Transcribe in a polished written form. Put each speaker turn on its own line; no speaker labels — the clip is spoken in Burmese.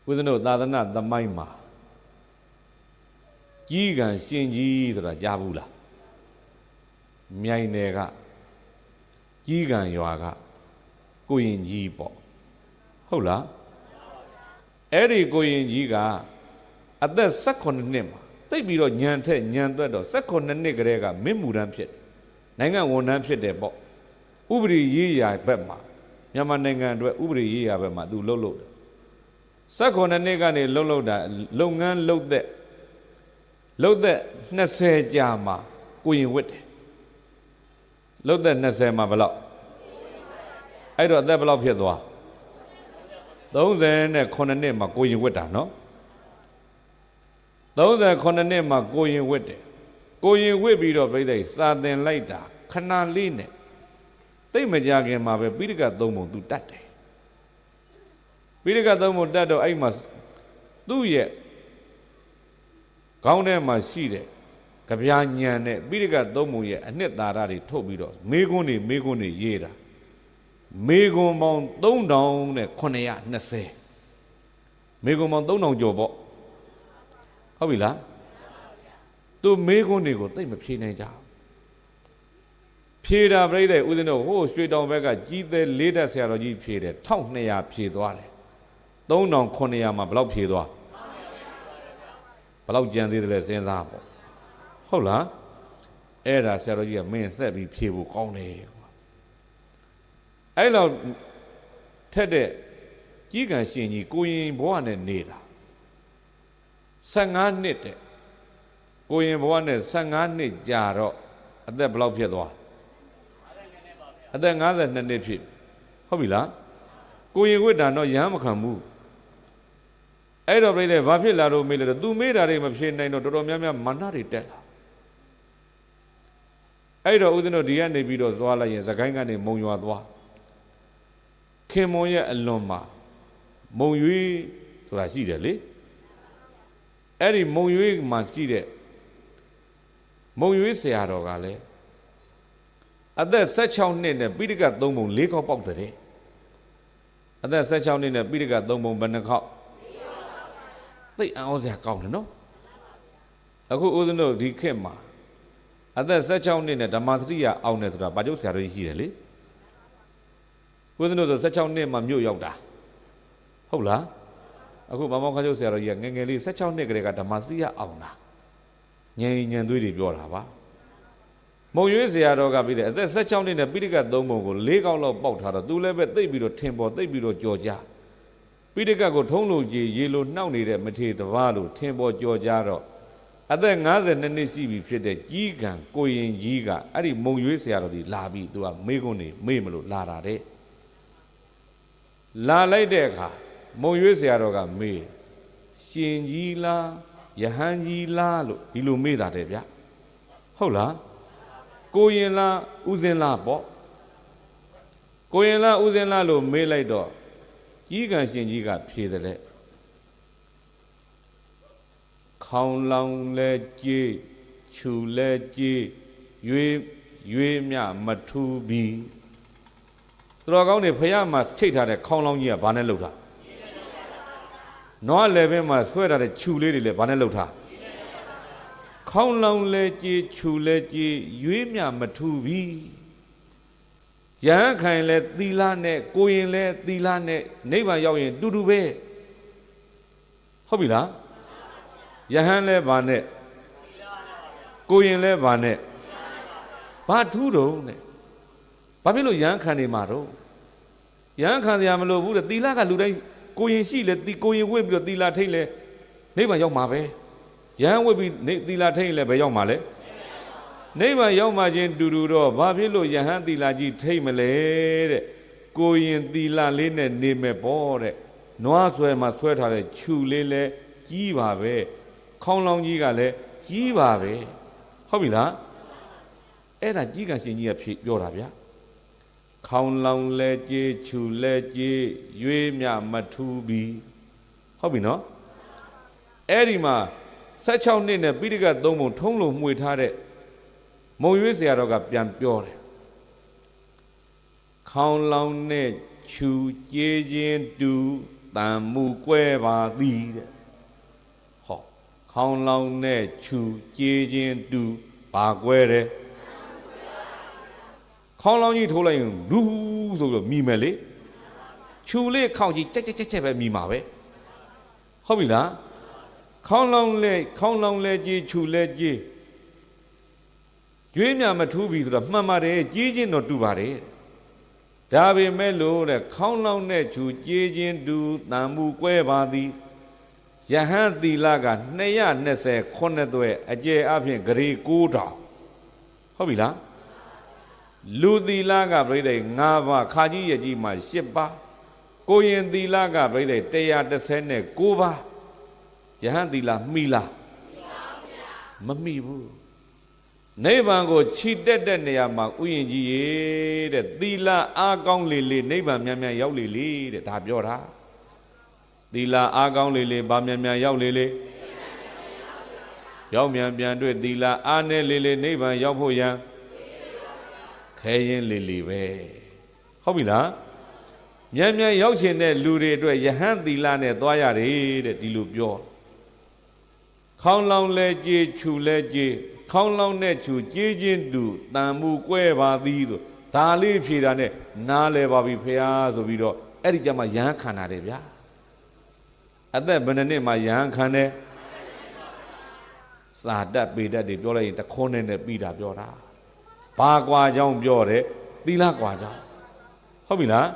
ဦးဇင်းတို့သာသနာသမိုင်းမှာကြီးကံရှင်ကြီးဆိုတာကြားဘူးလားမြိုင်နယ်ကကြီးကံရွာကကိုရင်ကြီးပေါ့ဟုတ်လားအဲ့ဒီကိုရင်ကြီးကအသက်18နှစ်မှာတိတ်ပြီးတော့ညံထက်ညံသွက်တော့18နှစ်ကလေးကမင်းမူရန်ဖြစ်နိုင်ငံဝန်ထမ်းဖြစ်တယ်ပေါ့ဥပဒေရေးရာဘက်မှာမြန်မာနိုင်ငံအတွက်ဥပဒေရေးရာဘက်မှာသူလှုပ်တယ်18နှစ်ကနေလှုပ်တာလုပ်ငန်းလုပ်သက်20ကြာမှာကိုရင်ဝတ်တယ်လုပ်သက်20မှာဘယ်လောက်အဲ့တော့အသက်ဘယ်လောက်ဖြစ်သွား38နှစ်မှာကိုရင်ဝတ်တာနော်38နှစ်မှာကိုရင်ဝတ်တယ်ကိုရင်ဝတ်ပြီးတော့ပြိဿစာသင်လိုက်တာခဏလေးနဲ့သိမကြခင်မှာပဲပိဋကတ်သုံးပုံသူတတ်တယ်ပိဋကတ်သုံးပုံတတ်တော့အဲ့မှာသူ့ရဲ့ခေါင်းထဲမှာရှိတဲ့ကြပြာညံနဲ့ပိဋကတ်သုံးပုံရဲ့အနှစ်သာရတွေထုတ်ပြီးတော့မေကွန်းတွေရေးတာမေကွန်းပေါင်း3920မေကွန်းပေါင်း3000ကျော်ပေါ့ဟုတ်ပြီလားသူမေကွန်းတွေကိုသိမဖြေနိုင်ကြဖြေတာပြိဿဦးဇင်းတို့ဟိုရွှေတောင်ဘက်ကကြီးသေးလေးတက်ဆရာတော်ကြီးဖြေတယ်1200ဖြေသွားတယ်3900မှာဘယ်လောက်ဖြေသွားဘယ်လောက်ကြံသေးတယ်လဲစဉ်းစားပေါ့ဟုတ်လားအဲ့ဒါဆရာတော်ကြီးကမင်းဆက်ပြီးဖြေဖို့ကောင်းတယ်အဲ့လောက်ထက်တဲ့ကြီးကံရှင်ကြီးကိုရင်ဘဝနဲ့နေတာ15နှစ်တဲ့ကိုရင်ဘဝနဲ့15နှစ်ကြာတော့အသက်ဘယ်လောက်ဖြစ်သွားအသက်52နှစ်ဖြစ်ဟုတ်ပြီလားကိုရင်ဝိတ္တာတော့ရဟန်းမခံဘူးအဲ့တော့ပြိဿဘာဖြစ်လာတော့မေးလို့သူမေးတာတွေမဖြေနိုင်တော့တော်တော်များများမာနတွေတက်လာအဲ့တော့ဦးဇင်းတို့ဒီကနေပြီးတော့သွားလိုက်ရင်စကိုင်းကနေမုံရွာသွားခင်မွန်ရဲ့အလွန်မှာမုံရွေးဆိုတာရှိတယ်လေအဲ့ဒီမုံရွေးမှာရှိတဲ့မုံရွေးဆရာတော်ကလည်းအသက်16နှစ်နဲ့ပိဋကတ်3ပုံ4ခေါက်ပေါက်တဲ့အသက်16နှစ်နဲ့ပိဋကတ်3ပုံဘယ်နှခေါက်သိအောင်စရာကောင်းတယ်နော်အခုဦးဇင်းတို့ဒီခေတ်မှာအသက်16နှစ်နဲ့ဓမ္မစရိယအောင်တယ်ဆိုတာဗာကျုပ်ဆရာတော်ကြီးရှိတယ်လေဦးဇင်းတို့ဆို16နှစ်မှမြို့ရောက်တာဟုတ်လားအခုဗမောခကျုပ်ဆရာတော်ကြီးကငယ်ငယ်လေး16နှစ်ကလေးကဓမ္မစရိယအောင်တာညံသွေးတွေပြောတာပါမုံရွေးဆရာတော်ကပြီးတဲ့အသက်16နှစ်နဲ့ပိဋကတ်3ပုံကို4ခေါက်လောက်ပေါက်ထားတော့သူလည်းပဲသိပ်ပြီးတော့ထင်ပေါ်သိပ်ပြီးတော့ကြော်ကြပိဋကတ်ကိုထုံးလို့ရေလိုနှောက်နေတဲ့မထေတပါးလို့ထင်ပေါ်ကြော်ကြတော့အသက်52နှစ်ရှိပြီဖြစ်တဲ့ကြီးကံကိုရင်ကြီးကအဲ့ဒီမုံရွေးဆရာတော်ဒီလာပြီးသူကမေးခွန်းနေမေးမလို့လာတာတဲ့လာလိုက်တဲ့အခါမုံရွေးဆရာတော်ကမေးရှင်ကြီးလားယဟန်ကြီးလားလို့ဒီလိုမေးတာတဲ့ဗျဟုတ်လားကိုရင်လားဥစဉ်လားပေါ့ကိုရင်လားဥစဉ်လားလို့မေးလိုက်တော့ကြီးကံရှင်ကြီးကဖြေတယ်ခေါင်းလောင်လဲကြေးခြူလဲကြေးရွေးမြမထူးပြီးသူတော်ကောင်းတွေဖယားမှာချိတ်ထားတဲ့ခေါင်းလောင်ကြီးကဘာနဲ့လှုပ်တာနွားလည်းပဲမှာဆွဲထားတဲ့ခြူလေးတွေလည်းဘာနဲ့လှုပ်တာခေါင်းလောင်လဲကြေးခြူလဲကြေးရွေးမြမထူးပြီးရဟန်းခိုင်လဲသီလနဲ့ကိုရင်လဲသီလနဲ့နိဗ္ဗာန်ရောက်ရင်တူတူပဲဟုတ်ပြီလားယဟန်လဲဘာနဲ့ကိုရင်လဲဘာနဲ့ဘာထူးတော့နဲ့ဘာဖြစ်လို့ယဟန်ခံနေမှာတော့ယဟန်ခံစရာမလိုဘူးတဲ့သီလကလူတိုင်းကိုရင်ရှိလဲကိုရင်ဝတ်ပြီးတော့သီလထိတ်လဲနိဗ္ဗာန်ရောက်မှာပဲယဟန်ဝတ်ပြီးသီလထိတ်လဲဘယ်ရောက်မှာလဲနိဗ္ဗာန်ရောက်မှချင်းတူတူတော့ဘာဖြစ်လို့ယဟန်သီလကြီးထိတ်မလဲတဲ့ကိုရင်သီလလေးနဲ့နေမဲ့ပေါ့တဲ့နွားဆွဲမှာဆွဲထားတဲ့ခြူလေးလဲကြီးပါပဲခေါင်းလောင်းကြီးကလည်းကြီးပါပဲဟုတ်ပြီလားအဲ့ဒါကြီးကရှင်ကြီးကပြောတာဗျာခေါင်းလောင်းလဲကြေးခြူလဲကြေးရွေးမြမထူးပြီးဟုတ်ပြီနော်အဲ့ဒီမှာ16နှစ်နဲ့ပိဋကတ်3ပုံထုံးလို့မှွေထားတဲ့မုံရွေးဆရာတော်ကပြန်ပြောတယ်ခေါင်းလောင်းနဲ့ခြူကြေးချင်းတူတ တန်မှုကွဲပါသည်တဲ့ဟောခေါင်းလောင်းနဲ့ခြူကြေးချင်းတူပါကွဲတယ်ခေါင်းလောင်းကြီးထိုးလိုက်ရင်ဒူးဆိုပြီးမိမယ်လေခြူလေးခေါင်းကြီးချက်ပဲမိမှာပဲဟုတ်ပြီလားခေါင်းလောင်းလဲကြီးခြူလဲကြီးကျွေးမြမထူးပြီဆိုတော့မှန်ပါတယ်ကြီးချင်းတော့တူပါတယ်ဒါပေမဲ့လို့တဲ့ခေါင်းလောင်းနဲ့ခြူကြီးချင်းတူတန်မှုကွဲပါသည်ယဟန်သီလက229သွဲအကျယ်အဖြင့်ဂရေ9000ဟုတ်ပြီလားလူသီလကပြိဋိ5ပါးခါကြီးရကြီးမှာ10ပါးကိုရင်သီလကပြိဋိ139ပါးယဟန်သီလမိလားမမိဘူးနိဗ္ဗာန်ကိုခြိတက်တဲ့နေရာမှာဥယျာဉ်ကြီးရေတဲ့သီလအားကောင်းလေလေနိဗ္ဗာန်မြန်မြန်ရောက်လေလေတဲ့ဒါပြောတာသီလအားကောင်းလေလေဗာမြန်မြန်ရောက်လေလေရောက်မြန်ပြန်တွေ့သီလအားနဲ့လေလေနိဗ္ဗာန်ရောက်ဖို့ရန်ခဲရင်လေလေပဲဟုတ်ပြီလားမြန်မြန်ရောက်ချင်တဲ့လူတွေအတွက်ယဟန်သီလနဲ့သွားရတယ်တဲ့ဒီလိုပြောခေါင်းလောင်းလဲကြေးခြူလဲကြေးခေါင်းလောင်းနဲ့ခြူကြေးချင်းတူတန်မှုကွဲပါသည်ဆိုဒါလေးဖြေတာနဲ့နားလဲပါပြီဖေဟာဆိုပြီးတော့အဲ့ဒီကြမှာယဟန်ခံတာတယ်ဗျာအသက်ဘယ်နှစ်မှာယဟန်ခံတယ်စာတတ်ပေတတ်တွေပြောလိုက်ရင်တခွန်းနဲ့ပြီးတာပြောတာဘာကွာကြောင်းပြောတယ်သီလကွာကြောင်းဟုတ်ပြီလား